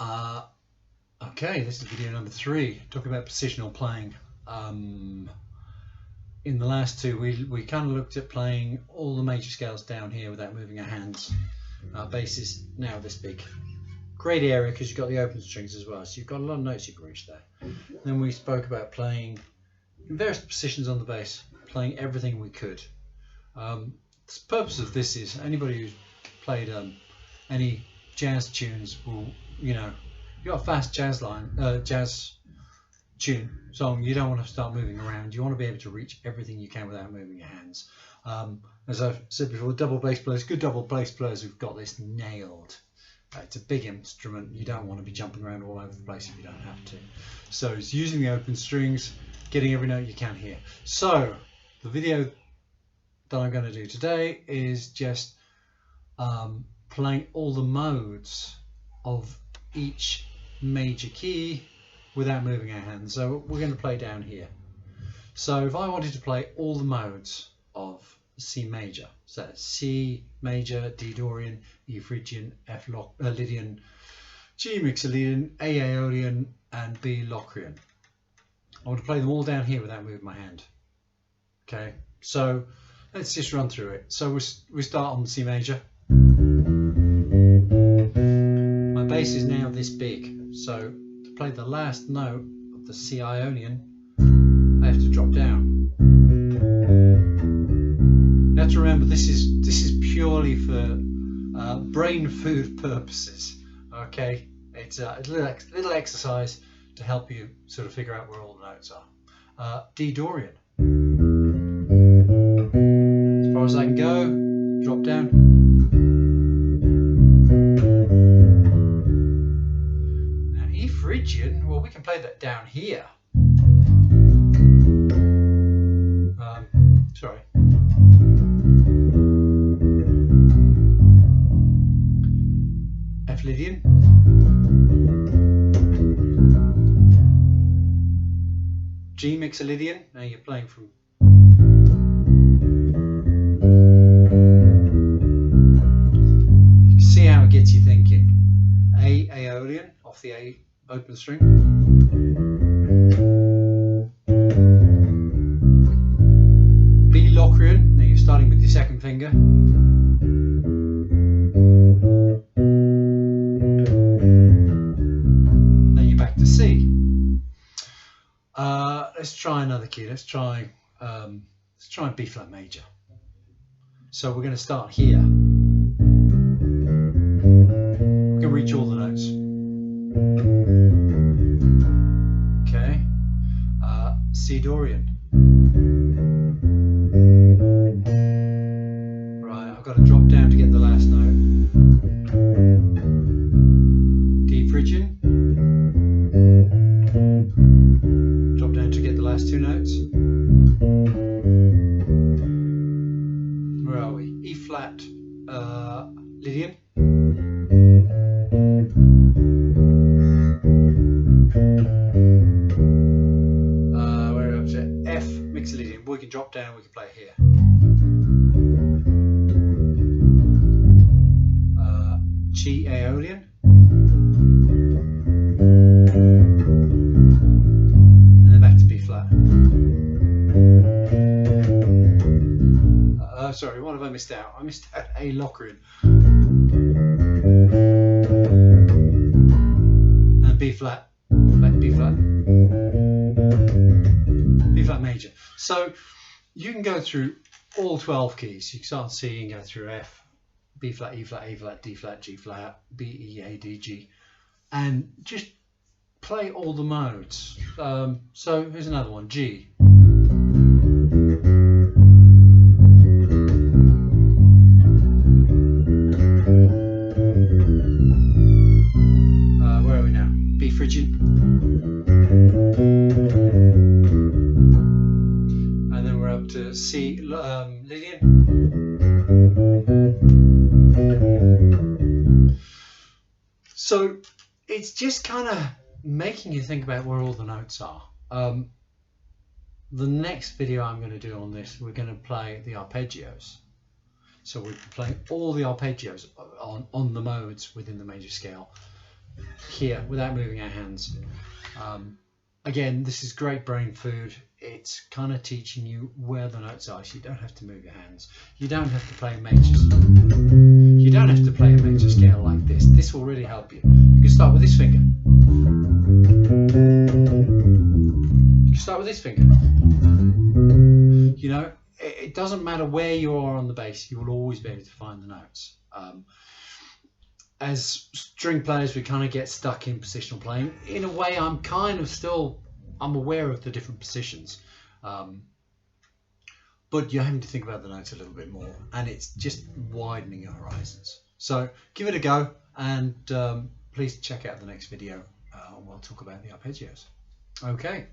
Okay, this is video number 3, talking about positional playing. In the last two, we kind of looked at playing all the major scales down here without moving our hands. Our bass is now this big. Great area because you've got the open strings as well, so you've got a lot of notes you can reach there. Then we spoke about playing in various positions on the bass, playing everything we could. The purpose of this is anybody who's played any jazz tunes will, you know, if you've got a fast jazz tune song, you don't want to start moving around. You want to be able to reach everything you can without moving your hands. As I've said before, good double bass players who've got this nailed. It's a big instrument. You don't want to be jumping around all over the place if you don't have to. So it's using the open strings, getting every note you can hear. So the video that I'm going to do today is just playing all the modes of each major key without moving our hands. So we're going to play down here. So if I wanted to play all the modes of C major, so C major, D Dorian, E Phrygian, F Lydian, G Mixolydian, A Aeolian, and B Locrian, I want to play them all down here without moving my hand. Okay, so let's just run through it. So we start on C major. My bass is now this big, so to play the last note of the C Ionian, I have to drop down. You have to remember this is purely for brain food purposes. Okay, it's a little exercise to help you sort of figure out where all the notes are. D Dorian. As far as I can go, drop down. Now E Phrygian, well, we can play that down here. Sorry. F Lydian. G Mixolydian. Now you're playing from you can see how it gets you thinking. A Aeolian off the A open string. B Locrian. Now you're starting with your second finger. C. Let's try another key. Let's try B flat major. So we're going to start here. We can reach all the notes. Okay. C Dorian. Right, I've got to drop down to get the last note. D Phrygian. Drop down to get the last two notes. Where are we? E flat Lydian. We're up to F Mixolydian. We can drop down, we can play it here. G Aeolian. Sorry, what have I missed out? I missed out A Locrian. And B flat, B flat major. So you can go through all 12 keys. You can start C and go through F, B flat, E flat, A flat, D flat, G flat, B, E, A, D, G, and just play all the modes. So here's another one, G. Where are we now? B Phrygian. And then we're up to C Lydian. So it's just kind of making you think about where all the notes are. The next video I'm going to do on this, we're going to play the arpeggios. So we're playing all the arpeggios on the modes within the major scale. here without moving our hands. Again, this is great brain food. It's kind of teaching you where the notes are, so you don't have to move your hands. You don't have to play a major. You don't have to play a major scale like this. This will really help you. You can start with this finger. You can start with this finger. You know, it doesn't matter where you are on the bass. You will always be able to find the notes. As string players, we kind of get stuck in positional playing. In a way, I'm aware of the different positions, but you're having to think about the notes a little bit more, and it's just widening your horizons. So give it a go, and please check out the next video. We'll talk about the arpeggios. Okay.